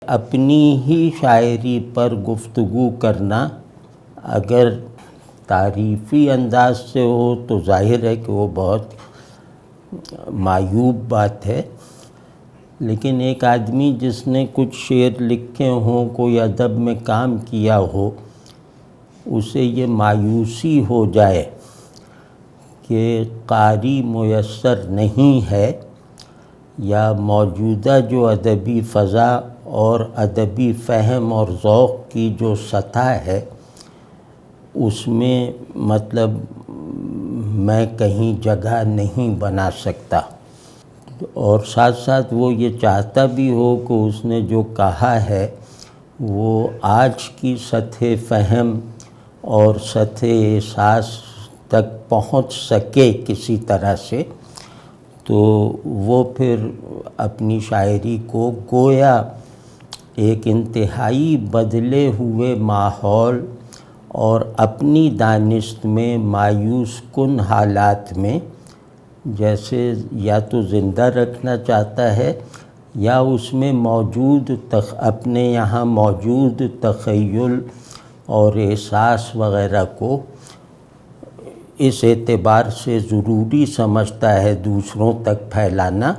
اپنی ہی شاعری پر گفتگو کرنا اگر تعریفی انداز سے ہو تو ظاہر ہے کہ وہ بہت معیوب بات ہے، لیکن ایک آدمی جس نے کچھ شعر لکھے ہوں، کوئی ادب میں کام کیا ہو، اسے یہ مایوسی ہو جائے کہ قاری میسر نہیں ہے، یا موجودہ جو ادبی فضا اور ادبی فہم اور ذوق کی جو سطح ہے اس میں مطلب میں کہیں جگہ نہیں بنا سکتا، اور ساتھ ساتھ وہ یہ چاہتا بھی ہو کہ اس نے جو کہا ہے وہ آج کی سطح فہم اور سطح احساس تک پہنچ سکے کسی طرح سے، تو وہ پھر اپنی شاعری کو گویا ایک انتہائی بدلے ہوئے ماحول اور اپنی دانست میں مایوس کن حالات میں جیسے یا تو زندہ رکھنا چاہتا ہے، یا اس میں موجود اپنے یہاں موجود تخیل اور احساس وغیرہ کو اس اعتبار سے ضروری سمجھتا ہے دوسروں تک پھیلانا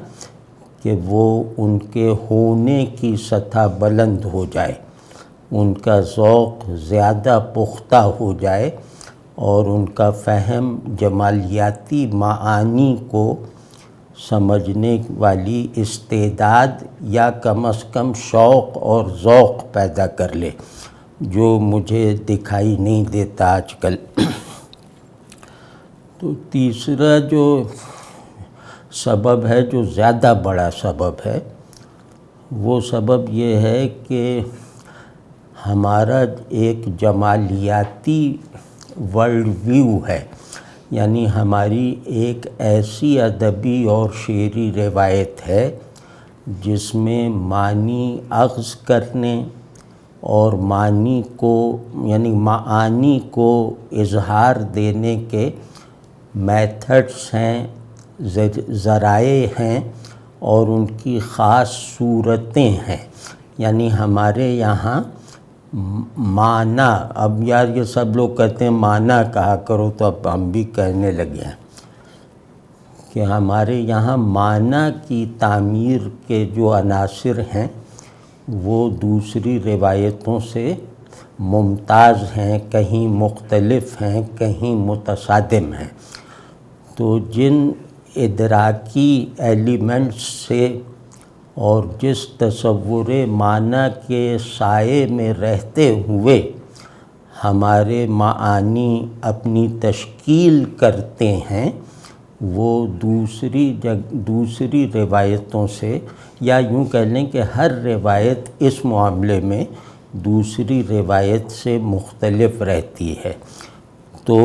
کہ وہ ان کے ہونے کی سطح بلند ہو جائے، ان کا ذوق زیادہ پختہ ہو جائے، اور ان کا فہم جمالیاتی معانی کو سمجھنے والی استعداد یا کم از کم شوق اور ذوق پیدا کر لے، جو مجھے دکھائی نہیں دیتا آج کل۔ تو تیسرا جو سبب ہے، جو زیادہ بڑا سبب ہے، وہ سبب یہ ہے کہ ہمارا ایک جمالیاتی ورلڈ ویو ہے، یعنی ہماری ایک ایسی ادبی اور شعری روایت ہے جس میں معنی اخذ کرنے اور معنی کو یعنی معانی کو اظہار دینے کے میتھڈس ہیں، ذرائع ہیں، اور ان کی خاص صورتیں ہیں۔ یعنی ہمارے یہاں معنی، اب یار یہ سب لوگ کہتے ہیں معنی کہا کرو، تو اب ہم بھی کہنے لگے ہیں کہ ہمارے یہاں معنی کی تعمیر کے جو عناصر ہیں وہ دوسری روایتوں سے ممتاز ہیں، کہیں مختلف ہیں، کہیں متصادم ہیں۔ تو جن ادراکی ایلیمنٹس سے اور جس تصور معنی کے سائے میں رہتے ہوئے ہمارے معانی اپنی تشکیل کرتے ہیں، وہ دوسری روایتوں سے، یا یوں کہہ لیں کہ ہر روایت اس معاملے میں دوسری روایت سے مختلف رہتی ہے۔ تو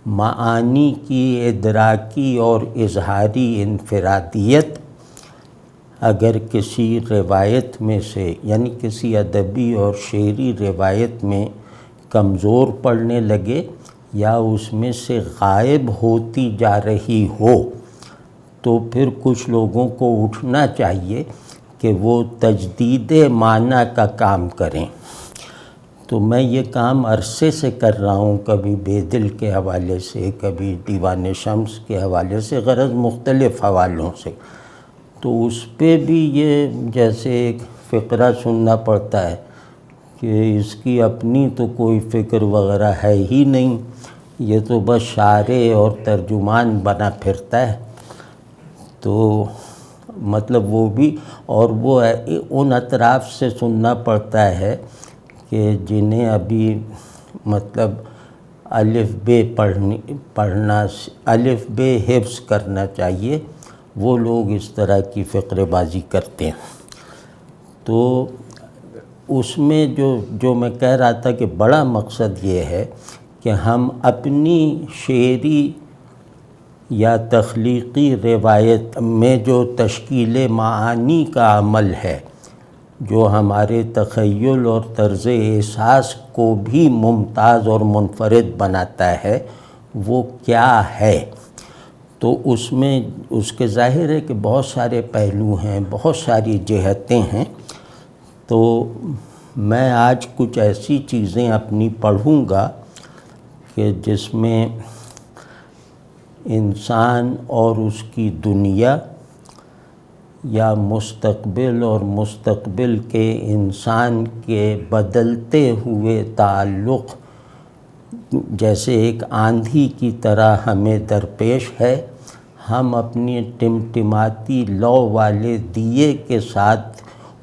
معانی کی ادراکی اور اظہاری انفرادیت اگر کسی روایت میں سے، یعنی کسی ادبی اور شعری روایت میں کمزور پڑنے لگے یا اس میں سے غائب ہوتی جا رہی ہو، تو پھر کچھ لوگوں کو اٹھنا چاہیے کہ وہ تجدید معنی کا کام کریں۔ تو میں یہ کام عرصے سے کر رہا ہوں، کبھی بے دل کے حوالے سے، کبھی دیوان شمس کے حوالے سے، غرض مختلف حوالوں سے۔ تو اس پہ بھی یہ جیسے ایک فقرہ سننا پڑتا ہے کہ اس کی اپنی تو کوئی فکر وغیرہ ہے ہی نہیں، یہ تو بس شارح اور ترجمان بنا پھرتا ہے۔ تو مطلب وہ بھی، اور وہ ان اطراف سے سننا پڑتا ہے کہ جنہیں ابھی مطلب الف بے پڑھنا، الف بے حفظ کرنا چاہیے، وہ لوگ اس طرح کی فقرے بازی کرتے ہیں۔ تو اس میں جو میں کہہ رہا تھا کہ بڑا مقصد یہ ہے کہ ہم اپنی شعری یا تخلیقی روایت میں جو تشکیل معانی کا عمل ہے، جو ہمارے تخیل اور طرز احساس کو بھی ممتاز اور منفرد بناتا ہے، وہ کیا ہے؟ تو اس میں اس کے ظاہر ہے کہ بہت سارے پہلو ہیں، بہت ساری جہتیں ہیں. تو میں آج کچھ ایسی چیزیں اپنی پڑھوں گا کہ جس میں انسان اور اس کی دنیا، یا مستقبل اور مستقبل کے انسان کے بدلتے ہوئے تعلق جیسے ایک آندھی کی طرح ہمیں درپیش ہے. ہم اپنی ٹمٹماتی لو والے دیے کے ساتھ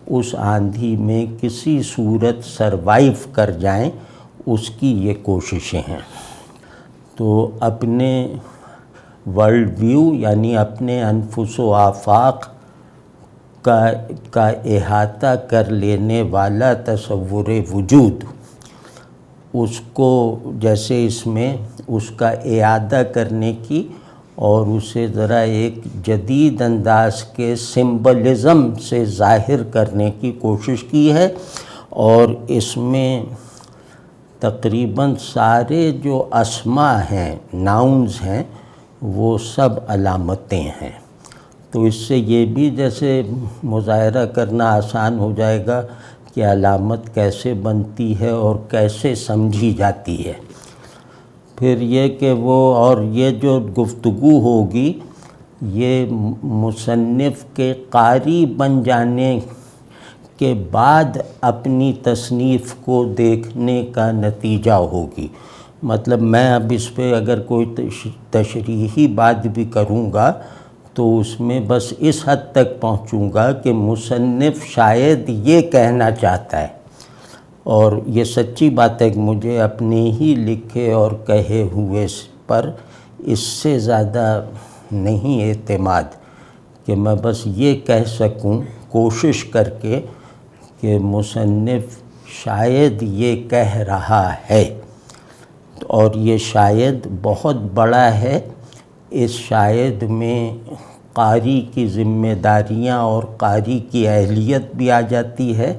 اس آندھی میں کسی صورت سروائیو کر جائیں، اس کی یہ کوششیں ہیں. تو اپنے ورلڈ ویو یعنی اپنے انفس و آفاق کا احاطہ کر لینے والا تصور وجود، اس کو جیسے اس میں اس کا اعادہ کرنے کی اور اسے ذرا ایک جدید انداز کے سمبلزم سے ظاہر کرنے کی کوشش کی ہے. اور اس میں تقریباً سارے جو اسماء ہیں، ناؤنز ہیں، وہ سب علامتیں ہیں. تو اس سے یہ بھی جیسے مظاہرہ کرنا آسان ہو جائے گا کہ علامت کیسے بنتی ہے اور کیسے سمجھی جاتی ہے. پھر یہ کہ اور یہ جو گفتگو ہوگی یہ مصنف کے قاری بن جانے کے بعد اپنی تصنیف کو دیکھنے کا نتیجہ ہوگی. مطلب میں اب اس پہ اگر کوئی تشریحی بات بھی کروں گا تو اس میں بس اس حد تک پہنچوں گا کہ مصنف شاید یہ کہنا چاہتا ہے، اور یہ سچی بات ہے کہ مجھے اپنے ہی لکھے اور کہے ہوئے پر اس سے زیادہ نہیں اعتماد کہ میں بس یہ کہہ سکوں کوشش کر کے کہ مصنف شاید یہ کہہ رہا ہے، اور یہ شاید بہت بڑا ہے. اس شاید میں قاری کی ذمہ داریاں اور قاری کی اہلیت بھی آ جاتی ہے،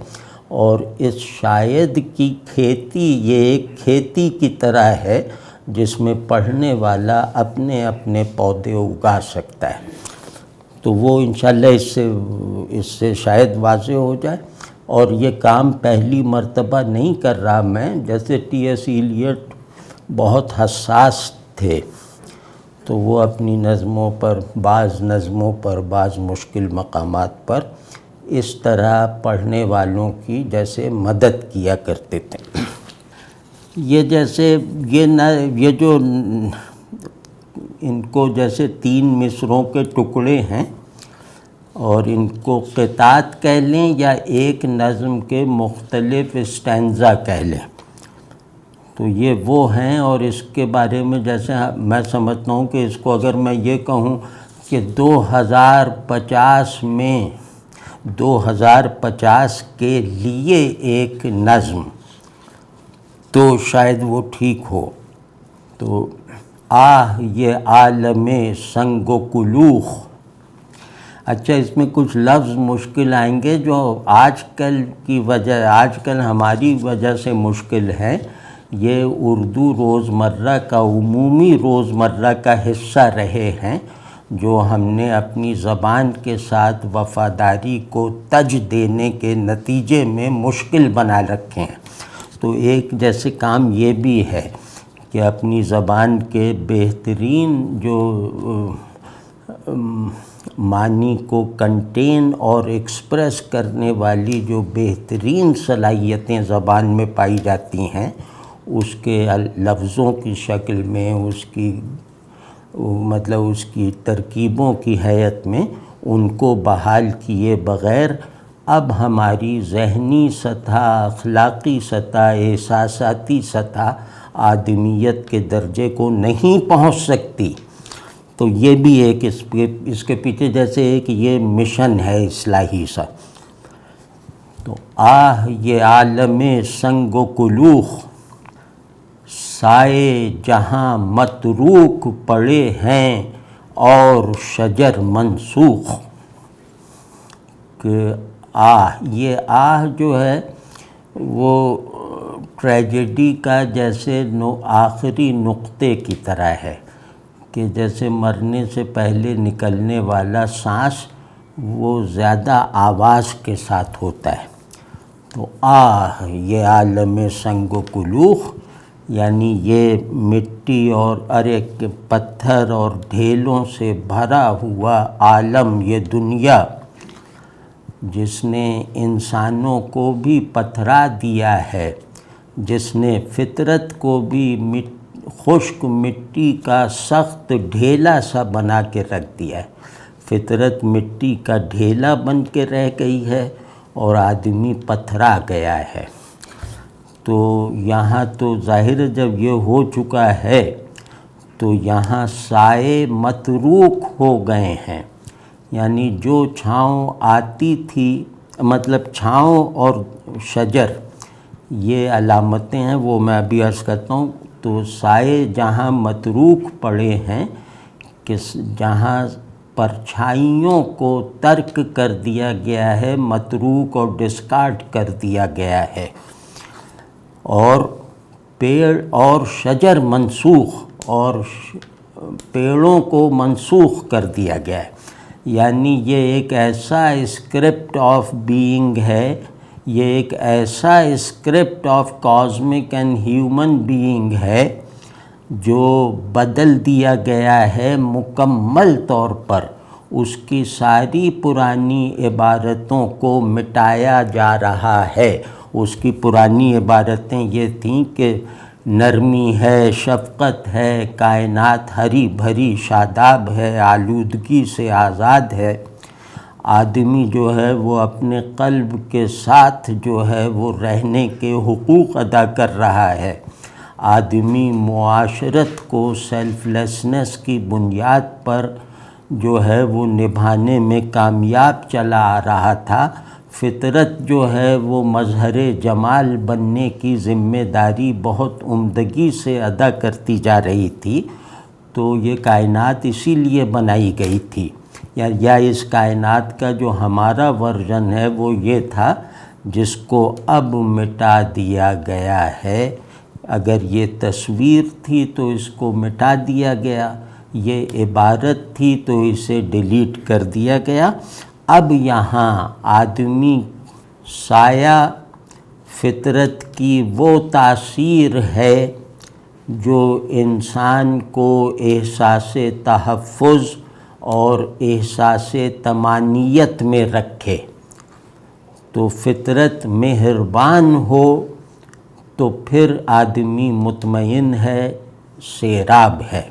اور اس شاید کی کھیتی یہ ایک کھیتی کی طرح ہے جس میں پڑھنے والا اپنے اپنے پودے اگا سکتا ہے. تو وہ انشاءاللہ اس سے شاید واضح ہو جائے. اور یہ کام پہلی مرتبہ نہیں کر رہا میں. جیسے ٹی ایس ایلیٹ بہت حساس تھے تو وہ اپنی نظموں پر، بعض نظموں پر، بعض مشکل مقامات پر اس طرح پڑھنے والوں کی جیسے مدد کیا کرتے تھے. یہ جیسے یہ جو ان کو جیسے 3 مصروں کے ٹکڑے ہیں اور ان کو قطعات کہہ لیں یا ایک نظم کے مختلف اسٹینزا کہہ لیں، تو یہ وہ ہیں. اور اس کے بارے میں جیسے میں سمجھتا ہوں کہ اس کو اگر میں یہ کہوں کہ 2050 میں 2050 کے لیے ایک نظم، تو شاید وہ ٹھیک ہو. تو یہ عالم سنگ و کلوخ. اچھا، اس میں کچھ لفظ مشکل آئیں گے جو آج کل ہماری وجہ سے مشکل ہے. یہ اردو روزمرہ کا، عمومی روزمرہ کا حصہ رہے ہیں جو ہم نے اپنی زبان کے ساتھ وفاداری کو تج دینے کے نتیجے میں مشکل بنا رکھے ہیں. تو ایک جیسے کام یہ بھی ہے کہ اپنی زبان کے بہترین جو معنی کو کنٹین اور ایکسپریس کرنے والی جو بہترین صلاحیتیں زبان میں پائی جاتی ہیں، اس کے لفظوں کی شکل میں، اس کی ترکیبوں کی حیت میں، ان کو بحال کیے بغیر اب ہماری ذہنی سطح، اخلاقی سطح، احساساتی سطح آدمیت کے درجے کو نہیں پہنچ سکتی. تو یہ بھی ایک اس کے پیچھے جیسے ایک یہ مشن ہے اصلاحی سا. تو یہ عالم سنگ و کلوخ، سائے جہاں متروک پڑے ہیں اور شجر منسوخ. کہ یہ جو ہے وہ ٹریجڈی کا جیسے آخری نقطے کی طرح ہے کہ جیسے مرنے سے پہلے نکلنے والا سانس وہ زیادہ آواز کے ساتھ ہوتا ہے. تو یہ عالم سنگ و کلوخ، یعنی یہ مٹی اور پتھر اور ڈھیلوں سے بھرا ہوا عالم، یہ دنیا جس نے انسانوں کو بھی پتھرا دیا ہے، جس نے فطرت کو بھی خشک مٹی کا سخت ڈھیلا سا بنا کے رکھ دیا ہے. فطرت مٹی کا ڈھیلا بن کے رہ گئی ہے اور آدمی پتھرا گیا ہے. تو یہاں تو ظاہر جب یہ ہو چکا ہے تو یہاں سائے متروک ہو گئے ہیں، یعنی جو چھاؤں آتی تھی، مطلب چھاؤں اور شجر یہ علامتیں ہیں، وہ میں ابھی عرض کرتا ہوں. تو سائے جہاں متروک پڑے ہیں کہ جہاں پرچھائیوں کو ترک کر دیا گیا ہے، متروک اور ڈسکارڈ کر دیا گیا ہے، اور پیڑ اور شجر منسوخ اور پیڑوں کو منسوخ کر دیا گیا ہے. یعنی یہ ایک ایسا اسکرپٹ آف بینگ ہے، یہ ایک ایسا script of cosmic and human being ہے جو بدل دیا گیا ہے مکمل طور پر. اس کی ساری پرانی عبارتوں کو مٹایا جا رہا ہے. اس کی پرانی عبارتیں یہ تھیں کہ نرمی ہے، شفقت ہے، کائنات ہری بھری شاداب ہے، آلودگی سے آزاد ہے. آدمی جو ہے وہ اپنے قلب کے ساتھ جو ہے وہ رہنے کے حقوق ادا کر رہا ہے. آدمی معاشرت کو سیلف لیسنس کی بنیاد پر جو ہے وہ نبھانے میں کامیاب چلا آ رہا تھا. فطرت جو ہے وہ مظہر جمال بننے کی ذمہ داری بہت عمدگی سے ادا کرتی جا رہی تھی. تو یہ کائنات اسی لیے بنائی گئی تھی، یا اس کائنات کا جو ہمارا ورژن ہے وہ یہ تھا جس کو اب مٹا دیا گیا ہے. اگر یہ تصویر تھی تو اس کو مٹا دیا گیا، یہ عبارت تھی تو اسے ڈیلیٹ کر دیا گیا. اب یہاں آدمی سایہ فطرت کی وہ تاثیر ہے جو انسان کو احساس تحفظ اور احساس طمانینت میں رکھے. تو فطرت مہربان ہو تو پھر آدمی مطمئن ہے، سیراب ہے.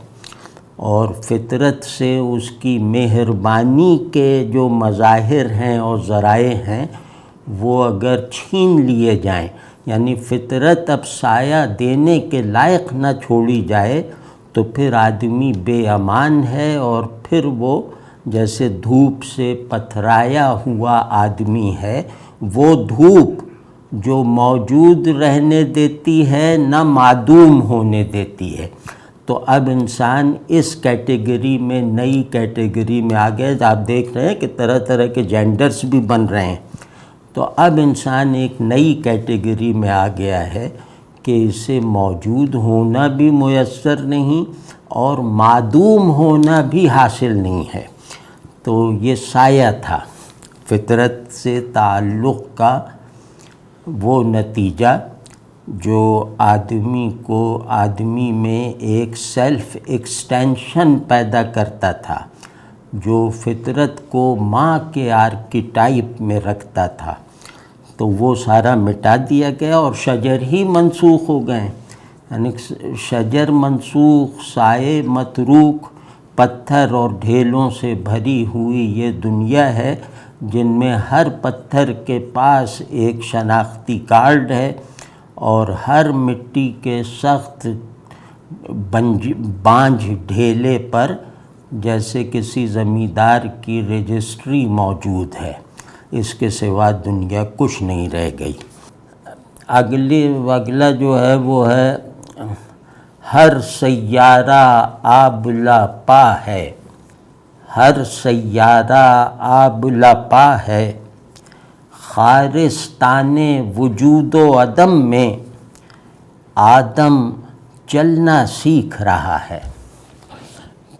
اور فطرت سے اس کی مہربانی کے جو مظاہر ہیں اور ذرائع ہیں وہ اگر چھین لیے جائیں، یعنی فطرت اب سایہ دینے کے لائق نہ چھوڑی جائے، تو پھر آدمی بے امان ہے. اور پھر وہ جیسے دھوپ سے پتھرایا ہوا آدمی ہے، وہ دھوپ جو موجود رہنے دیتی ہے نہ معدوم ہونے دیتی ہے. تو اب انسان اس کیٹیگری میں، نئی کیٹیگری میں آ گئے. آپ دیکھ رہے ہیں کہ طرح طرح کے جینڈرز بھی بن رہے ہیں. تو اب انسان ایک نئی کیٹیگری میں آ گیا ہے کہ اسے موجود ہونا بھی میسر نہیں اور معدوم ہونا بھی حاصل نہیں ہے. تو یہ سایہ تھا فطرت سے تعلق کا وہ نتیجہ جو آدمی میں ایک سیلف ایکسٹینشن پیدا کرتا تھا، جو فطرت کو ماں کے آرکیٹائپ میں رکھتا تھا. تو وہ سارا مٹا دیا گیا اور شجر ہی منسوخ ہو گئے. یعنی شجر منسوخ، سائے متروک، پتھر اور ڈھیلوں سے بھری ہوئی یہ دنیا ہے جن میں ہر پتھر کے پاس ایک شناختی کارڈ ہے اور ہر مٹی کے سخت بانجھ ڈھیلے پر جیسے کسی زمیندار کی رجسٹری موجود ہے. اس کے سوا دنیا کچھ نہیں رہ گئی. اگلا جو ہے وہ ہے ہر سیارہ آبلا پا ہے. ہر سیارہ آبلا پا ہے، خارستان وجود و عدم میں آدم چلنا سیکھ رہا ہے.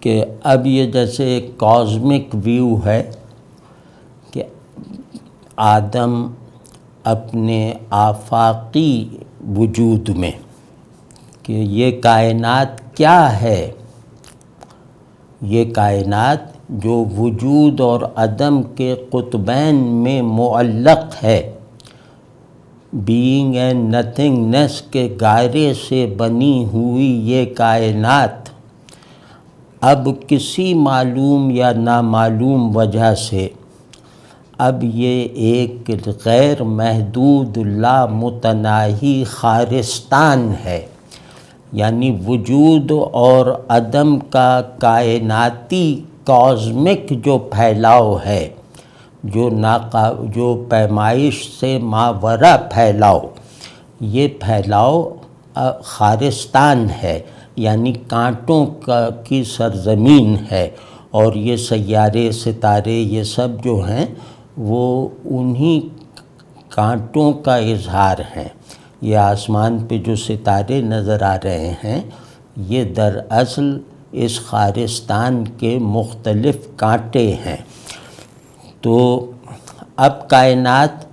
کہ اب یہ جیسے ایک کازمک ویو ہے کہ آدم اپنے آفاقی وجود میں کہ یہ کائنات کیا ہے، یہ کائنات جو وجود اور عدم کے قطبین میں معلق ہے، بینگ اینڈ نتھنگنیس کے گارے سے بنی ہوئی یہ کائنات اب کسی معلوم یا نامعلوم وجہ سے اب یہ ایک غیر محدود لامتناہی خارستان ہے، یعنی وجود اور عدم کا کائناتی کازمک جو پھیلاؤ ہے، جو پیمائش سے ماورا پھیلاؤ، یہ پھیلاؤ خارستان ہے، یعنی کانٹوں کی سرزمین ہے، اور یہ سیارے ستارے یہ سب جو ہیں وہ انہی کانٹوں کا اظہار ہیں۔ یہ آسمان پہ جو ستارے نظر آ رہے ہیں یہ دراصل اس خارستان کے مختلف کانٹے ہیں۔ تو اب کائنات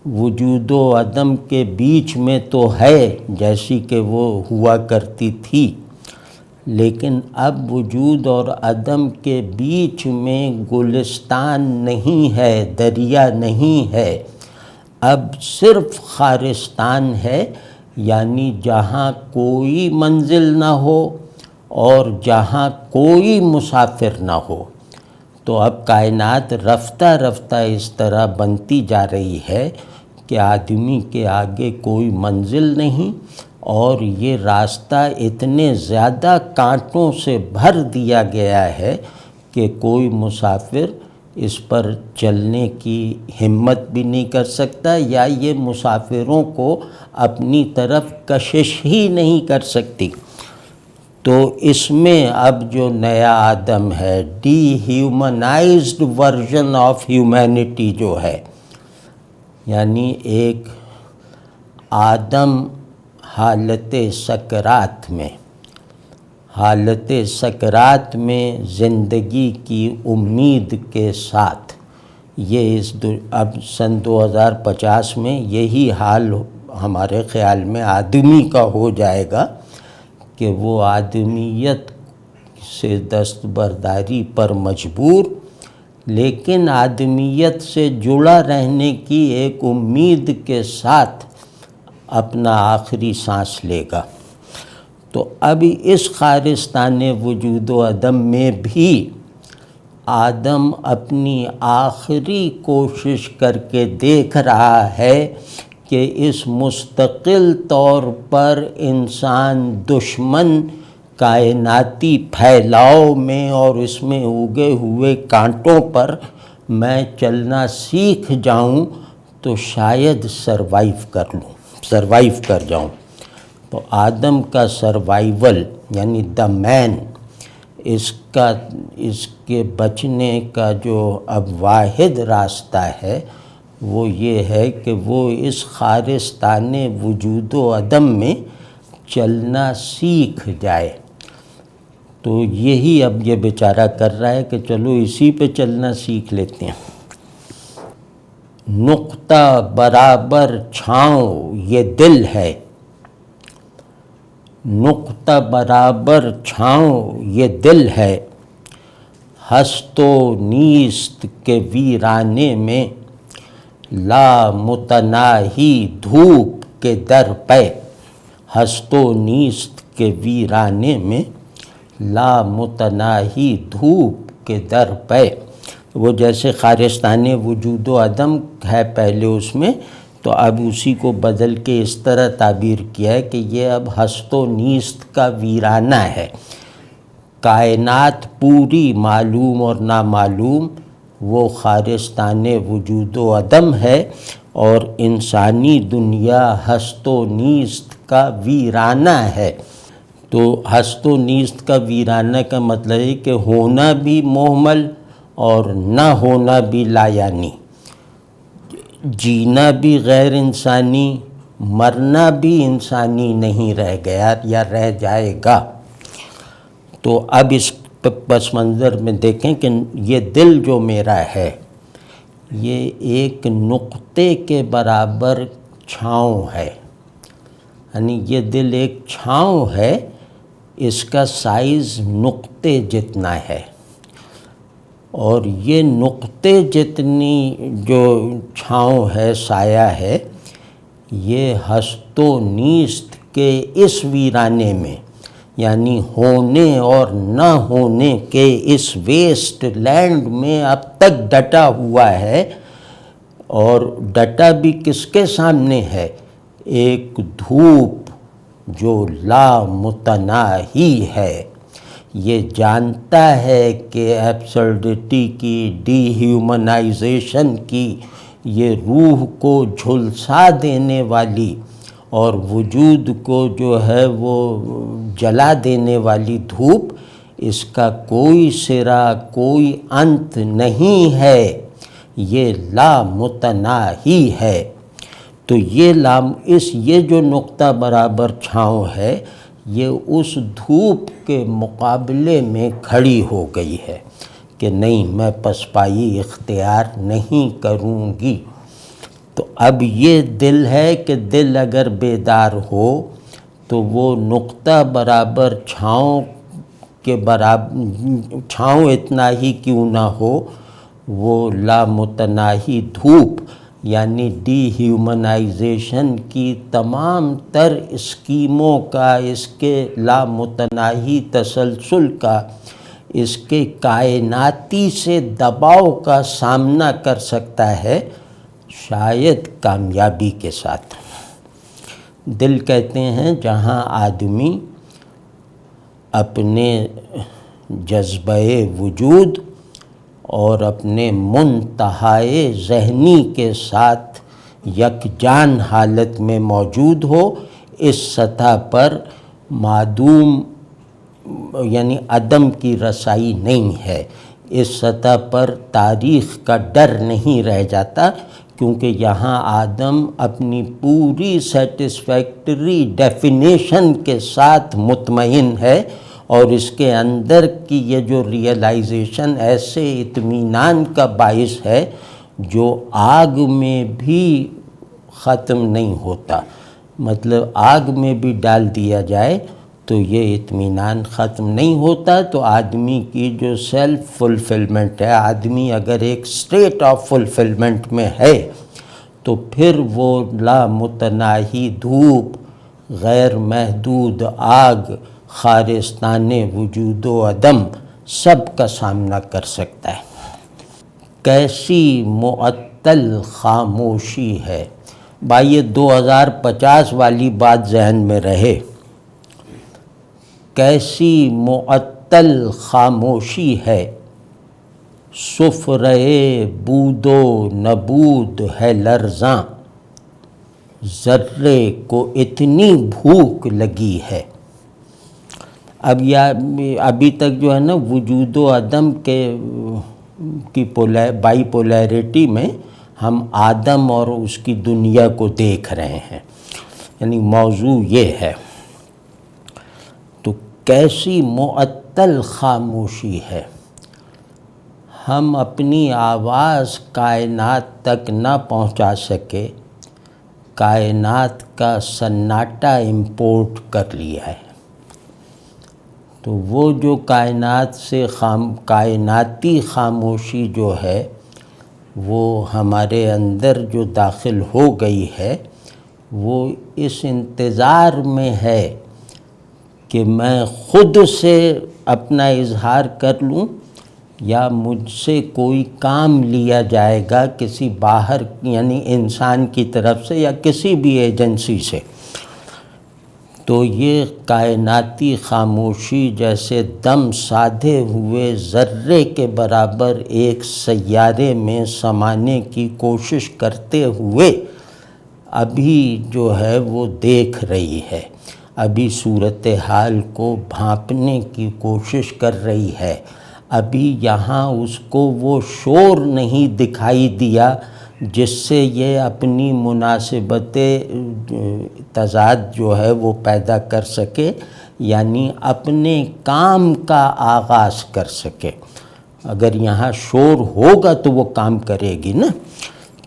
وجود و عدم کے بیچ میں تو ہے جیسی کہ وہ ہوا کرتی تھی، لیکن اب وجود اور عدم کے بیچ میں گلستان نہیں ہے، دریا نہیں ہے، اب صرف خارستان ہے، یعنی جہاں کوئی منزل نہ ہو اور جہاں کوئی مسافر نہ ہو۔ تو اب کائنات رفتہ رفتہ اس طرح بنتی جا رہی ہے کہ آدمی کے آگے کوئی منزل نہیں، اور یہ راستہ اتنے زیادہ کانٹوں سے بھر دیا گیا ہے کہ کوئی مسافر اس پر چلنے کی ہمت بھی نہیں کر سکتا، یا یہ مسافروں کو اپنی طرف کشش ہی نہیں کر سکتی۔ تو اس میں اب جو نیا آدم ہے، ڈی ہیومنائزڈ ورژن آف ہیومینٹی جو ہے، یعنی ایک آدم حالت سکرات میں زندگی کی امید کے ساتھ، یہ اب سن 2050 میں یہی حال ہمارے خیال میں آدمی کا ہو جائے گا کہ وہ آدمیت سے دستبرداری پر مجبور، لیکن آدمیت سے جڑا رہنے کی ایک امید کے ساتھ اپنا آخری سانس لے گا۔ تو اب اس خارستان وجود و عدم میں بھی آدم اپنی آخری کوشش کر کے دیکھ رہا ہے کہ اس مستقل طور پر انسان دشمن کائناتی پھیلاؤ میں اور اس میں اگے ہوئے کانٹوں پر میں چلنا سیکھ جاؤں تو شاید سروائیو کر جاؤں۔ تو آدم کا سروائیول یعنی دا مین، اس کے بچنے کا جو اب واحد راستہ ہے وہ یہ ہے کہ وہ اس خارستان وجود و عدم میں چلنا سیکھ جائے۔ تو یہی اب یہ بیچارہ کر رہا ہے کہ چلو اسی پہ چلنا سیکھ لیتے ہیں۔ نقطہ برابر چھاؤں یہ دل ہے، نقطہ برابر چھاؤں یہ دل ہے، ہست و نیست کے ویرانے میں لامتناہی دھوپ کے در پہ، ہست و نیست کے ویرانے میں لامتناہی دھوپ کے در پہ۔ وہ جیسے خارستان وجود و عدم ہے پہلے اس میں، تو اب اسی کو بدل کے اس طرح تعبیر کیا ہے کہ یہ اب ہست و نیست کا ویرانہ ہے۔ کائنات پوری معلوم اور نامعلوم وہ خارستان وجود و عدم ہے، اور انسانی دنیا ہست و نیست کا ویرانہ ہے۔ تو ہست و نیست کا ویرانہ کا مطلب ہے کہ ہونا بھی محمل اور نہ ہونا بھی لایعنی، جینا بھی غیر انسانی، مرنا بھی انسانی نہیں رہ گیا یا رہ جائے گا۔ تو اب اس پس منظر میں دیکھیں کہ یہ دل جو میرا ہے یہ ایک نقطے کے برابر چھاؤں ہے، یعنی یہ دل ایک چھاؤں ہے، اس کا سائز نقطے جتنا ہے، اور یہ نقطے جتنی جو چھاؤں ہے، سایہ ہے، یہ ہست و نیست کے اس ویرانے میں، یعنی ہونے اور نہ ہونے کے اس ویسٹ لینڈ میں اب تک ڈٹا ہوا ہے، اور ڈٹا بھی کس کے سامنے ہے؟ ایک دھوپ جو لامتناہی ہے، یہ جانتا ہے کہ ایبسرڈٹی کی، ڈی ہیومنائزیشن کی، یہ روح کو جھلسا دینے والی اور وجود کو جو ہے وہ جلا دینے والی دھوپ، اس کا کوئی سرا، کوئی انت نہیں ہے، یہ لامتناہی ہے۔ تو یہ جو نقطہ برابر چھاؤں ہے، یہ اس دھوپ کے مقابلے میں کھڑی ہو گئی ہے کہ نہیں، میں پسپائی اختیار نہیں کروں گی۔ تو اب یہ دل ہے کہ دل اگر بیدار ہو تو وہ نقطہ برابر چھاؤں کے برابر، چھاؤں اتنا ہی کیوں نہ ہو، وہ لامتناہی دھوپ یعنی ڈی ہیومنائزیشن کی تمام تر اسکیموں کا، اس کے لامتناہی تسلسل کا، اس کے کائناتی سے دباؤ کا سامنا کر سکتا ہے، شاید کامیابی کے ساتھ۔ دل کہتے ہیں جہاں آدمی اپنے جذبہ وجود اور اپنے منتہائے ذہنی کے ساتھ یکجان حالت میں موجود ہو، اس سطح پر معدوم یعنی عدم کی رسائی نہیں ہے، اس سطح پر تاریخ کا ڈر نہیں رہ جاتا، کیونکہ یہاں آدم اپنی پوری سیٹسفیکٹری ڈیفینیشن کے ساتھ مطمئن ہے، اور اس کے اندر کی یہ جو ریئلائزیشن ایسے اطمینان کا باعث ہے جو آگ میں بھی ختم نہیں ہوتا۔ مطلب آگ میں بھی ڈال دیا جائے تو یہ اطمینان ختم نہیں ہوتا۔ تو آدمی کی جو سیلف فلفلمنٹ ہے، آدمی اگر ایک سٹیٹ آف فلفلمنٹ میں ہے تو پھر وہ لامتناہی دھوپ، غیر محدود آگ، خارستان وجود و عدم، سب کا سامنا کر سکتا ہے۔ کیسی معطل خاموشی ہے۔ بھائی یہ 2050 والی بات ذہن میں رہے، کیسی معطل خاموشی ہے، سفرے بود و نبود ہے لرزاں، ذرے کو اتنی بھوک لگی ہے۔ ابھی تک جو ہے نا وجود و عدم کی بائی پولیرٹی میں ہم آدم اور اس کی دنیا کو دیکھ رہے ہیں، یعنی موضوع یہ ہے۔ تو کیسی معطل خاموشی ہے، ہم اپنی آواز کائنات تک نہ پہنچا سکے، کائنات کا سناٹا امپورٹ کر لیا ہے۔ تو وہ جو کائنات سے کائناتی خاموشی جو ہے وہ ہمارے اندر جو داخل ہو گئی ہے، وہ اس انتظار میں ہے کہ میں خود سے اپنا اظہار کر لوں یا مجھ سے کوئی کام لیا جائے گا کسی باہر یعنی انسان کی طرف سے یا کسی بھی ایجنسی سے۔ تو یہ کائناتی خاموشی جیسے دم سادھے ہوئے ذرے کے برابر ایک سیارے میں سمانے کی کوشش کرتے ہوئے ابھی جو ہے وہ دیکھ رہی ہے، ابھی صورتحال کو بھانپنے کی کوشش کر رہی ہے، ابھی یہاں اس کو وہ شور نہیں دکھائی دیا جس سے یہ اپنی مناسبت تضاد جو ہے وہ پیدا کر سکے، یعنی اپنے کام کا آغاز کر سکے۔ اگر یہاں شور ہوگا تو وہ کام کرے گی نا۔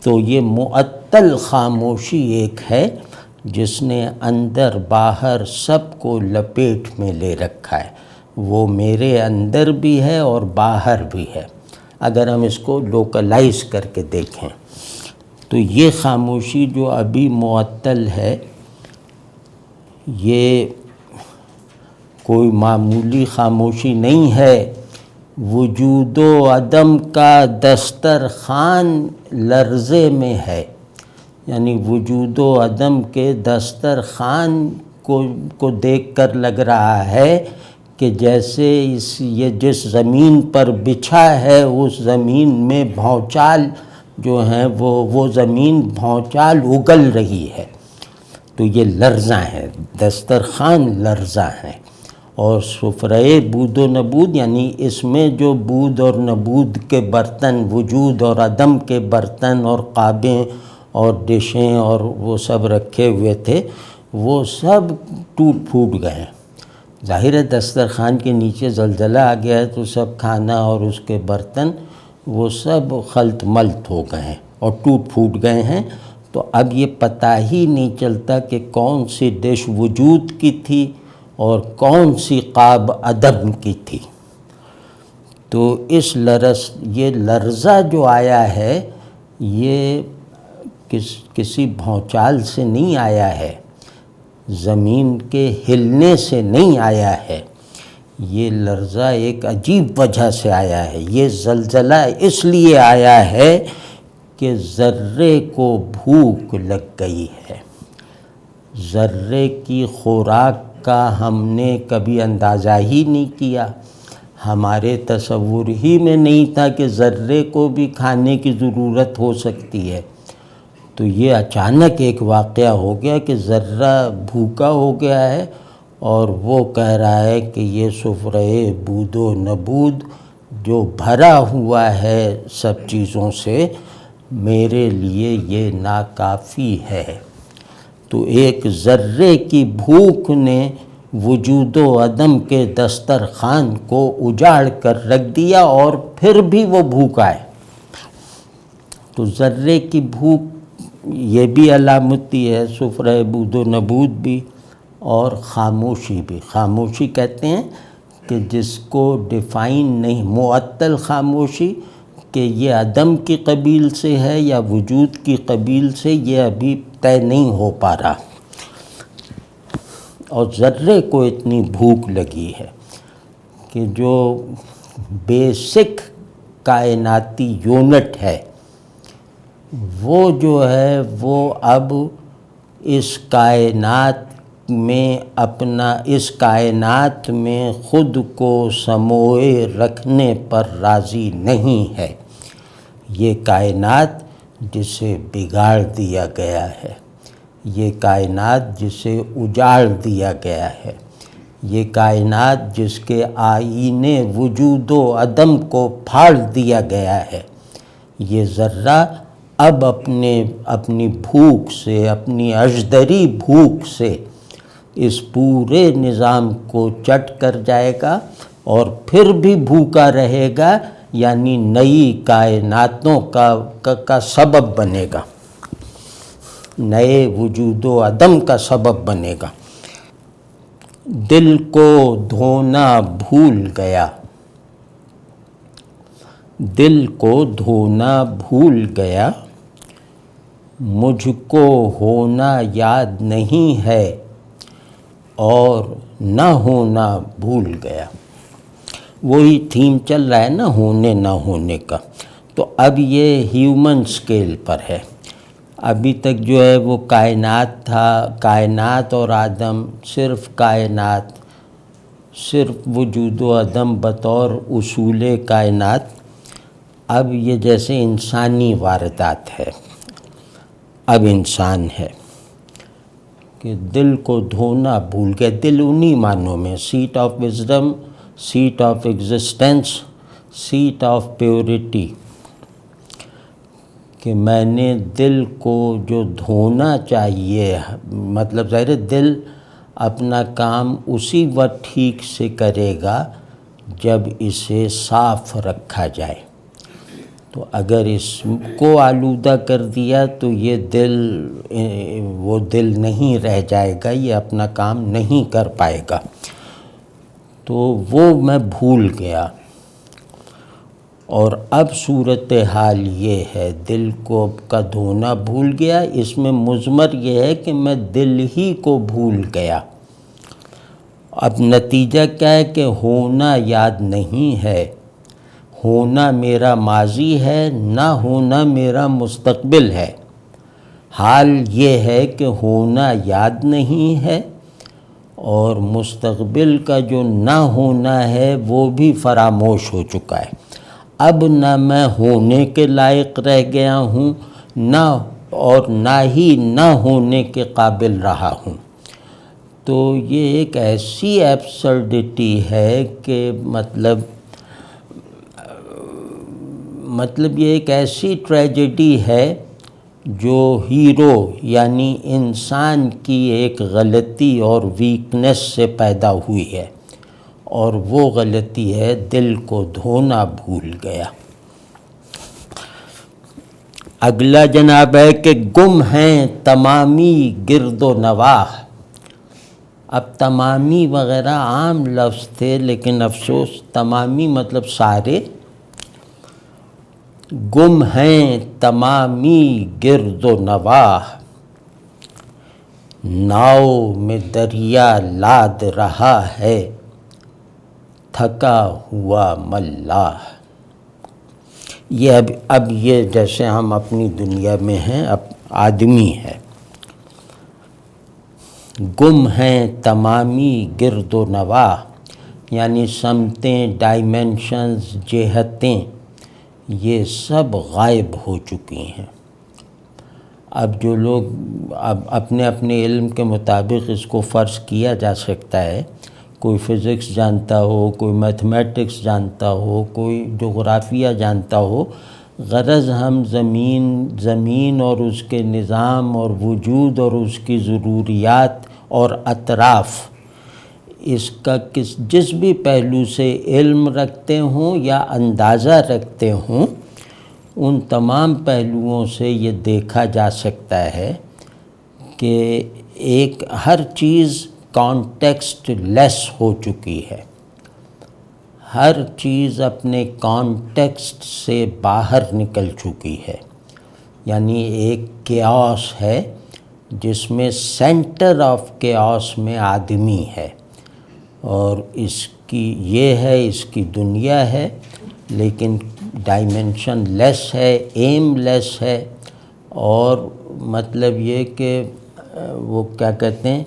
تو یہ معطل خاموشی ایک ہے جس نے اندر باہر سب کو لپیٹ میں لے رکھا ہے، وہ میرے اندر بھی ہے اور باہر بھی ہے۔ اگر ہم اس کو لوکلائز کر کے دیکھیں تو یہ خاموشی جو ابھی معطل ہے، یہ کوئی معمولی خاموشی نہیں ہے۔ وجود و عدم کا دسترخوان لرزے میں ہے، یعنی وجود و عدم کے دسترخوان کو دیکھ کر لگ رہا ہے کہ جیسے یہ جس زمین پر بچھا ہے اس زمین میں بھونچال جو ہیں وہ زمین بھونچال اگل رہی ہے۔ تو یہ لرزاں ہے، دسترخوان لرزاں ہے۔ اور سفرۂ بود و نبود، یعنی اس میں جو بود اور نبود کے برتن، وجود اور عدم کے برتن اور قابیں اور ڈشیں اور وہ سب رکھے ہوئے تھے، وہ سب ٹوٹ پھوٹ گئے۔ ظاہر ہے دسترخوان کے نیچے زلزلہ آ گیا ہے تو سب کھانا اور اس کے برتن وہ سب خلط ملط ہو گئے ہیں اور ٹوٹ پھوٹ گئے ہیں۔ تو اب یہ پتہ ہی نہیں چلتا کہ کون سی ڈش وجود کی تھی اور کون سی قاب عدم کی تھی۔ تو یہ لرزہ جو آیا ہے یہ کسی بھونچال سے نہیں آیا ہے، زمین کے ہلنے سے نہیں آیا ہے، یہ لرزہ ایک عجیب وجہ سے آیا ہے۔ یہ زلزلہ اس لیے آیا ہے کہ ذرے کو بھوک لگ گئی ہے۔ ذرے کی خوراک کا ہم نے کبھی اندازہ ہی نہیں کیا، ہمارے تصور ہی میں نہیں تھا کہ ذرے کو بھی کھانے کی ضرورت ہو سکتی ہے۔ تو یہ اچانک ایک واقعہ ہو گیا کہ ذرہ بھوکا ہو گیا ہے اور وہ کہہ رہا ہے کہ یہ سفرۂ بود و نبود جو بھرا ہوا ہے سب چیزوں سے، میرے لیے یہ ناکافی ہے۔ تو ایک ذرے کی بھوک نے وجود و عدم کے دسترخوان کو اجاڑ کر رکھ دیا اور پھر بھی وہ بھوکا ہے۔ تو ذرے کی بھوک یہ بھی علامتی ہے، سفرۂ بود و نبود بھی اور خاموشی بھی۔ خاموشی کہتے ہیں کہ جس کو ڈیفائن نہیں، معطل خاموشی کہ یہ عدم کی قبیل سے ہے یا وجود کی قبیل سے، یہ ابھی طے نہیں ہو پا رہا۔ اور ذرے کو اتنی بھوک لگی ہے کہ جو بیسک کائناتی یونٹ ہے وہ جو ہے وہ اب اس کائنات میں خود کو سموئے رکھنے پر راضی نہیں ہے۔ یہ کائنات جسے بگاڑ دیا گیا ہے، یہ کائنات جسے اجاڑ دیا گیا ہے، یہ کائنات جس کے آئینے وجود و عدم کو پھاڑ دیا گیا ہے، یہ ذرہ اب اپنی بھوک سے، اپنی اژدری بھوک سے اس پورے نظام کو چٹ کر جائے گا اور پھر بھی بھوکا رہے گا، یعنی نئی کائناتوں کا سبب بنے گا، نئے وجود و عدم کا سبب بنے گا۔ دل کو دھونا بھول گیا، دل کو دھونا بھول گیا، مجھ کو ہونا یاد نہیں ہے اور نہ ہونا بھول گیا۔ وہی تھیم چل رہا ہے نا، ہونے نہ ہونے کا۔ تو اب یہ ہیومن سکیل پر ہے۔ ابھی تک جو ہے وہ کائنات تھا، کائنات اور عدم، صرف کائنات، صرف وجود و عدم بطور اصول کائنات۔ اب یہ جیسے انسانی واردات ہے، اب انسان ہے کہ دل کو دھونا بھول گیا۔ دل انہی معنوں میں، seat of wisdom, seat of existence, seat of purity, کہ میں نے دل کو جو دھونا چاہیے، مطلب ظاہر دل اپنا کام اسی وقت ٹھیک سے کرے گا جب اسے صاف رکھا جائے، تو اگر اس کو آلودہ کر دیا تو یہ دل وہ دل نہیں رہ جائے گا، یہ اپنا کام نہیں کر پائے گا۔ تو وہ میں بھول گیا، اور اب صورتحال یہ ہے دل کو کا دھونا بھول گیا۔ اس میں مضمر یہ ہے کہ میں دل ہی کو بھول گیا۔ اب نتیجہ کیا ہے کہ ہونا یاد نہیں ہے، ہونا میرا ماضی ہے، نہ ہونا میرا مستقبل ہے۔ حال یہ ہے کہ ہونا یاد نہیں ہے، اور مستقبل کا جو نہ ہونا ہے وہ بھی فراموش ہو چکا ہے۔ اب نہ میں ہونے کے لائق رہ گیا ہوں، نہ ہی نہ ہونے کے قابل رہا ہوں۔ تو یہ ایک ایسی ایبسرڈٹی ہے کہ مطلب یہ ایک ایسی ٹریجڈی ہے جو ہیرو یعنی انسان کی ایک غلطی اور ویکنس سے پیدا ہوئی ہے، اور وہ غلطی ہے دل کو دھونا بھول گیا۔ اگلا جناب ہے کہ گم ہیں تمامی گرد و نواح۔ اب تمامی وغیرہ عام لفظ تھے، لیکن افسوس تمامی مطلب سارے، گم ہیں تمامی گرد و نواح، ناؤ میں دریا لاد رہا ہے تھکا ہوا ملاح۔ یہ اب یہ جیسے ہم اپنی دنیا میں ہیں، اب آدمی ہے، گم ہیں تمامی گرد و نواح، یعنی سمتیں، ڈائمنشنز، جہتیں، یہ سب غائب ہو چکی ہیں۔ اب جو لوگ اپنے اپنے علم کے مطابق اس کو فرض کیا جا سکتا ہے، کوئی فزکس جانتا ہو، کوئی میتھمیٹکس جانتا ہو، کوئی جغرافیہ جانتا ہو، غرض ہم زمین اور اس کے نظام اور وجود اور اس کی ضروریات اور اطراف، اس کا جس بھی پہلو سے علم رکھتے ہوں یا اندازہ رکھتے ہوں، ان تمام پہلوؤں سے یہ دیکھا جا سکتا ہے کہ ہر چیز کانٹیکسٹ لیس ہو چکی ہے، ہر چیز اپنے کانٹیکسٹ سے باہر نکل چکی ہے، یعنی ایک کیاس ہے جس میں سینٹر آف کیاس میں آدمی ہے، اور اس کی دنیا ہے، لیکن ڈائمنشن لیس ہے، ایم لیس ہے، اور مطلب یہ کہ وہ کیا کہتے ہیں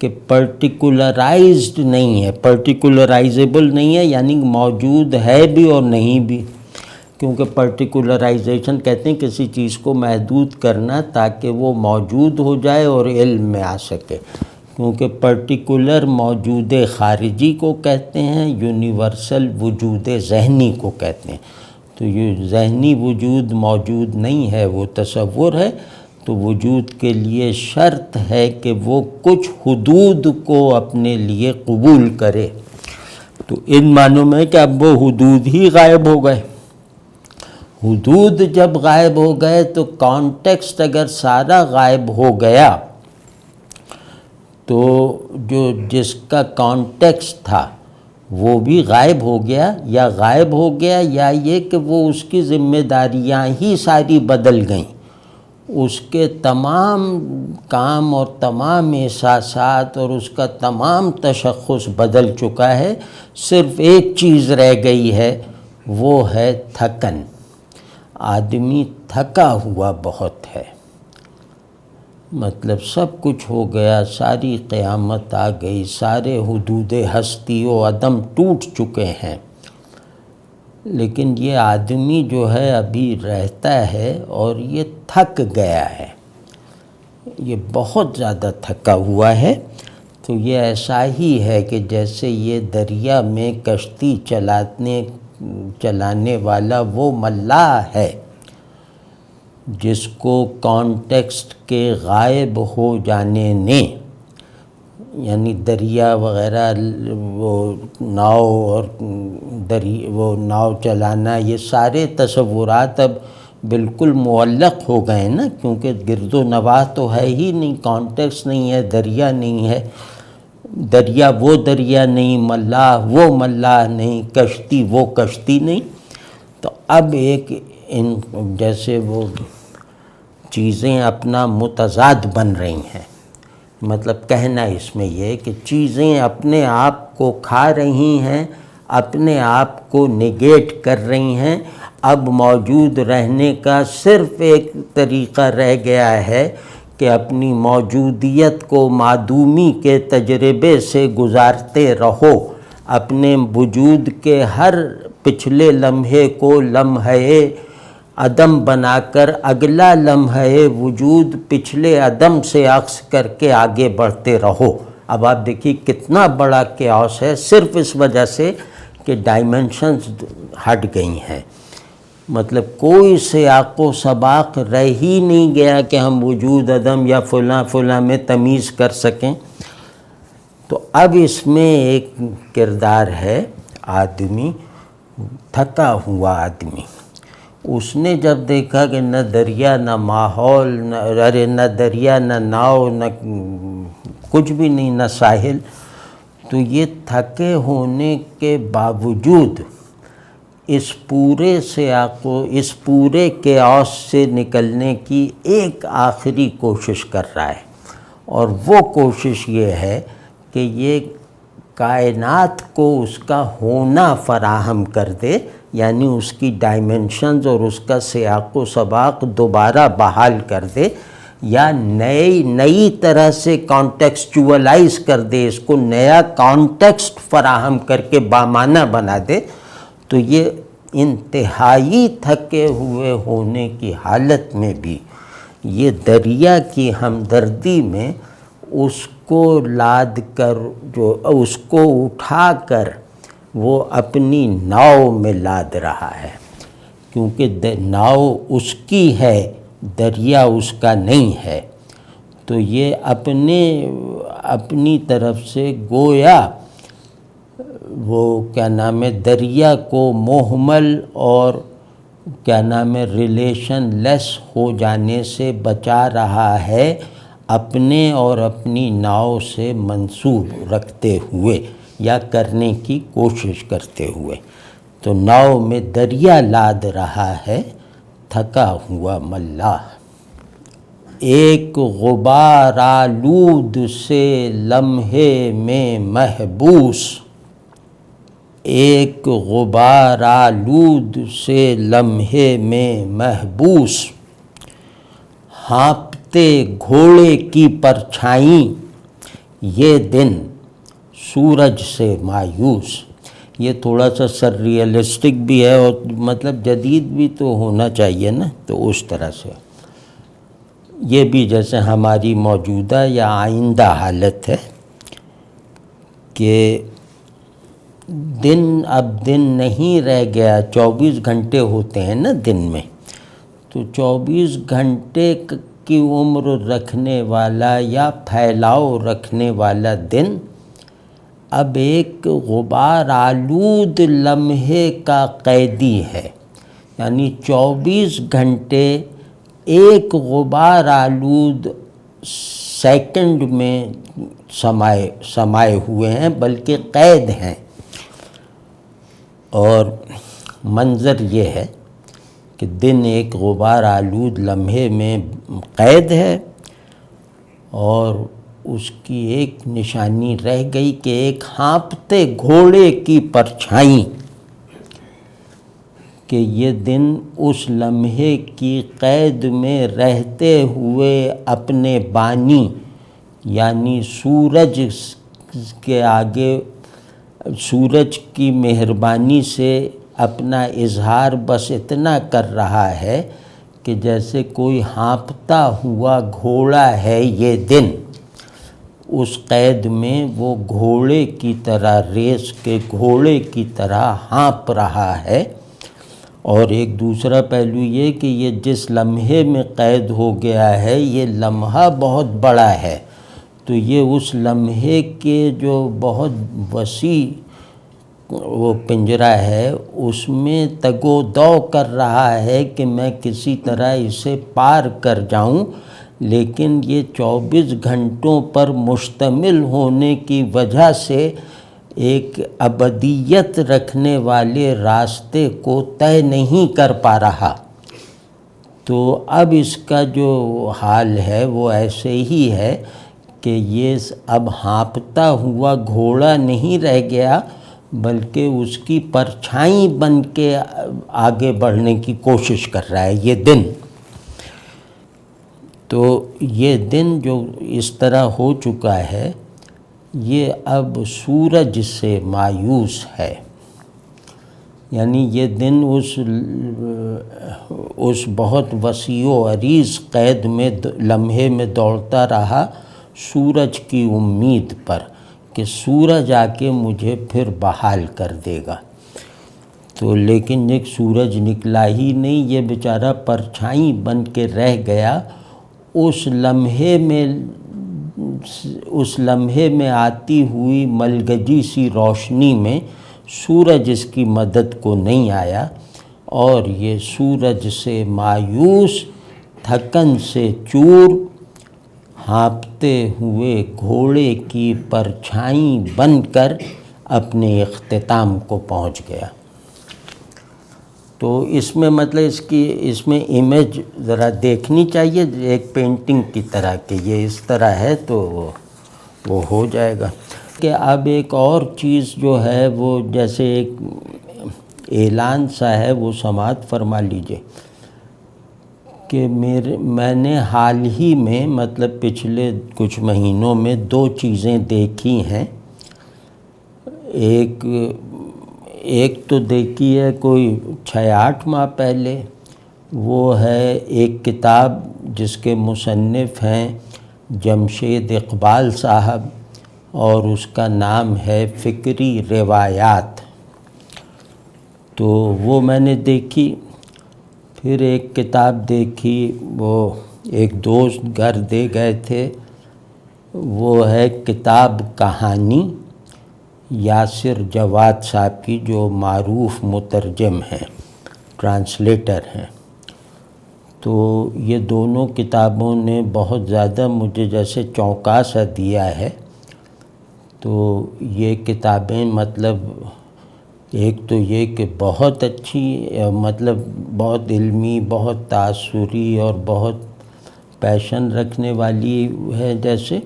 کہ پرٹیکولرائزڈ نہیں ہے، پرٹیکولرائزیبل نہیں ہے، یعنی موجود ہے بھی اور نہیں بھی، کیونکہ پرٹیکولرائزیشن کہتے ہیں کسی چیز کو محدود کرنا تاکہ وہ موجود ہو جائے اور علم میں آ سکے، کیونکہ پرٹیکولر موجود خارجی کو کہتے ہیں، یونیورسل وجود ذہنی کو کہتے ہیں۔ تو یہ ذہنی وجود موجود نہیں ہے، وہ تصور ہے، تو وجود کے لیے شرط ہے کہ وہ کچھ حدود کو اپنے لیے قبول کرے، تو ان معنوں میں کہ اب وہ حدود ہی غائب ہو گئے۔ حدود جب غائب ہو گئے تو کانٹیکسٹ اگر سارا غائب ہو گیا تو جس کا کانٹیکسٹ تھا وہ بھی غائب ہو گیا، یا یہ کہ وہ اس کی ذمہ داریاں ہی ساری بدل گئیں، اس کے تمام کام اور تمام احساسات اور اس کا تمام تشخص بدل چکا ہے، صرف ایک چیز رہ گئی ہے، وہ ہے تھکن۔ آدمی تھکا ہوا بہت ہے، مطلب سب کچھ ہو گیا، ساری قیامت آ گئی، سارے حدود ہستی و عدم ٹوٹ چکے ہیں، لیکن یہ آدمی جو ہے ابھی رہتا ہے اور یہ تھک گیا ہے، یہ بہت زیادہ تھکا ہوا ہے۔ تو یہ ایسا ہی ہے کہ جیسے یہ دریا میں کشتی چلانے والا وہ ملاح ہے جس کو کانٹیکسٹ کے غائب ہو جانے نے، یعنی دریا وغیرہ، وہ ناؤ اور وہ ناؤ چلانا، یہ سارے تصورات اب بالکل معلق ہو گئے نا، کیونکہ گرد و نواح تو ہے ہی نہیں، کانٹیکسٹ نہیں ہے، دریا نہیں ہے، دریا وہ دریا نہیں، ملاح وہ ملاح نہیں، کشتی وہ کشتی نہیں۔ تو اب ایک جیسے وہ چیزیں اپنا متضاد بن رہی ہیں، مطلب کہنا اس میں یہ کہ چیزیں اپنے آپ کو کھا رہی ہیں، اپنے آپ کو نگیٹ کر رہی ہیں۔ اب موجود رہنے کا صرف ایک طریقہ رہ گیا ہے کہ اپنی موجودیت کو معدومی کے تجربے سے گزارتے رہو، اپنے وجود کے ہر پچھلے لمحے کو لمحے عدم بنا کر اگلا لمحہ وجود پچھلے عدم سے عکس کر کے آگے بڑھتے رہو۔ اب آپ دیکھیے کتنا بڑا کیاس ہے، صرف اس وجہ سے کہ ڈائمنشنز ہٹ گئی ہیں، مطلب کوئی سیاق و سباق رہ ہی نہیں گیا کہ ہم وجود عدم یا فلاں فلاں میں تمیز کر سکیں۔ تو اب اس میں ایک کردار ہے آدمی، تھکا ہوا آدمی۔ اس نے جب دیکھا کہ نہ دریا نہ ماحول، نہ دریا نہ ناؤ، نہ کچھ بھی نہیں، نہ ساحل، تو یہ تھکے ہونے کے باوجود اس پورے سیاق و اس پورے کیاس سے نکلنے کی ایک آخری کوشش کر رہا ہے، اور وہ کوشش یہ ہے کہ یہ کائنات کو اس کا ہونا فراہم کر دے، یعنی اس کی ڈائمنشنز اور اس کا سیاق و سباق دوبارہ بحال کر دے، یا نئی طرح سے کانٹیکسچولائز کر دے، اس کو نیا کانٹیکسٹ فراہم کر کے بامعنی بنا دے۔ تو یہ انتہائی تھکے ہوئے ہونے کی حالت میں بھی یہ دریا کی ہمدردی میں اس کو لاد کر، جو اس کو اٹھا کر وہ اپنی ناؤ میں لاد رہا ہے، کیونکہ ناؤ اس کی ہے، دریا اس کا نہیں ہے۔ تو یہ اپنی طرف سے گویا وہ دریا کو محمل اور ریلیشن لیس ہو جانے سے بچا رہا ہے، اپنے اور اپنی ناؤ سے منسوب رکھتے ہوئے یا کرنے کی کوشش کرتے ہوئے۔ تو ناؤ میں دریا لاد رہا ہے تھکا ہوا ملاح۔ ایک غبار آلود سے لمحے میں محبوس، ایک غبار آلود سے لمحے میں محبوس، ہانپتے گھوڑے کی پرچھائیں یہ دن سورج سے مایوس۔ یہ تھوڑا سا سرریئلسٹک بھی ہے اور مطلب جدید بھی تو ہونا چاہیے نا، تو اس طرح سے یہ بھی جیسے ہماری موجودہ یا آئندہ حالت ہے کہ اب دن نہیں رہ گیا، 24 گھنٹے ہوتے ہیں نا دن میں، تو 24 گھنٹے کی عمر رکھنے والا یا پھیلاؤ رکھنے والا دن اب ایک غبار آلود لمحے کا قیدی ہے، یعنی 24 گھنٹے ایک غبار آلود سیکنڈ میں سمائے ہوئے ہیں، بلکہ قید ہیں۔ اور منظر یہ ہے کہ دن ایک غبار آلود لمحے میں قید ہے، اور اس کی ایک نشانی رہ گئی کہ ایک ہانپتے گھوڑے کی پرچھائیں، کہ یہ دن اس لمحے کی قید میں رہتے ہوئے اپنے بانی یعنی سورج کے آگے، سورج کی مہربانی سے اپنا اظہار بس اتنا کر رہا ہے کہ جیسے کوئی ہانپتا ہوا گھوڑا ہے یہ دن، اس قید میں وہ گھوڑے کی طرح، ریس کے گھوڑے کی طرح ہانپ رہا ہے، اور ایک دوسرا پہلو یہ کہ یہ جس لمحے میں قید ہو گیا ہے یہ لمحہ بہت بڑا ہے، تو یہ اس لمحے کے جو بہت وسیع وہ پنجرہ ہے اس میں تگ و دو کر رہا ہے کہ میں کسی طرح اسے پار کر جاؤں، لیکن یہ 24 گھنٹوں پر مشتمل ہونے کی وجہ سے ایک ابدیت رکھنے والے راستے کو طے نہیں کر پا رہا۔ تو اب اس کا جو حال ہے وہ ایسے ہی ہے کہ یہ اب ہانپتا ہوا گھوڑا نہیں رہ گیا، بلکہ اس کی پرچھائی بن کے آگے بڑھنے کی کوشش کر رہا ہے یہ دن۔ تو یہ دن جو اس طرح ہو چکا ہے یہ اب سورج سے مایوس ہے، یعنی یہ دن اس بہت وسیع و عریض قید میں لمحے میں دوڑتا رہا سورج کی امید پر کہ سورج آ کے مجھے پھر بحال کر دے گا، تو لیکن ایک سورج نکلا ہی نہیں، یہ بیچارہ پرچھائی بن کے رہ گیا۔ اس لمحے میں آتی ہوئی ملگجی سی روشنی میں سورج اس کی مدد کو نہیں آیا، اور یہ سورج سے مایوس، تھکن سے چور، ہانپتے ہوئے گھوڑے کی پرچھائی بن کر اپنے اختتام کو پہنچ گیا۔ تو اس میں مطلب اس میں امیج ذرا دیکھنی چاہیے ایک پینٹنگ کی طرح کہ یہ اس طرح ہے تو وہ ہو جائے گا۔ کہ اب ایک اور چیز جو ہے وہ جیسے ایک اعلان سا ہے وہ سماعت فرما لیجئے کہ میں نے حال ہی میں مطلب پچھلے کچھ مہینوں میں 2 چیزیں دیکھی ہیں۔ ایک تو دیکھی ہے کوئی 6-8 ماہ پہلے، وہ ہے ایک کتاب جس کے مصنف ہیں جمشید اقبال صاحب، اور اس کا نام ہے فکری روایات، تو وہ میں نے دیکھی۔ پھر ایک کتاب دیکھی، وہ ایک دوست گھر دے گئے تھے، وہ ہے کتاب کہانی یاسر جواد صاحب کی، جو معروف مترجم ہیں، ٹرانسلیٹر ہیں۔ تو یہ دونوں کتابوں نے بہت زیادہ مجھے جیسے چونکا سا دیا ہے۔ تو یہ کتابیں مطلب ایک تو یہ کہ بہت اچھی مطلب بہت علمی، بہت تاثری اور بہت پیشن رکھنے والی ہے جیسے،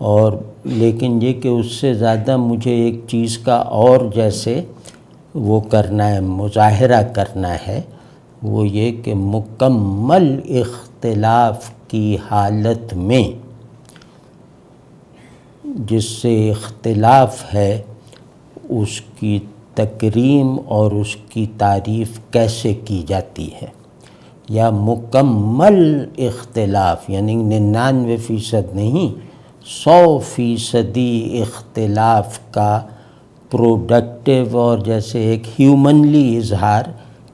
اور لیکن یہ کہ اس سے زیادہ مجھے ایک چیز کا اور جیسے وہ کرنا ہے، مظاہرہ کرنا ہے، وہ یہ کہ مکمل اختلاف کی حالت میں جس سے اختلاف ہے اس کی تکریم اور اس کی تعریف کیسے کی جاتی ہے، یا مکمل اختلاف یعنی 99% نہیں 100% اختلاف کا پروڈکٹیو اور جیسے ایک ہیومنلی اظہار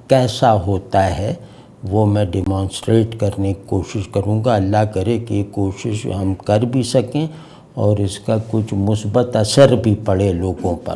کیسا ہوتا ہے وہ میں ڈیمانسٹریٹ کرنے کی کوشش کروں گا۔ اللہ کرے کہ یہ کوشش ہم کر بھی سکیں اور اس کا کچھ مثبت اثر بھی پڑے لوگوں پر۔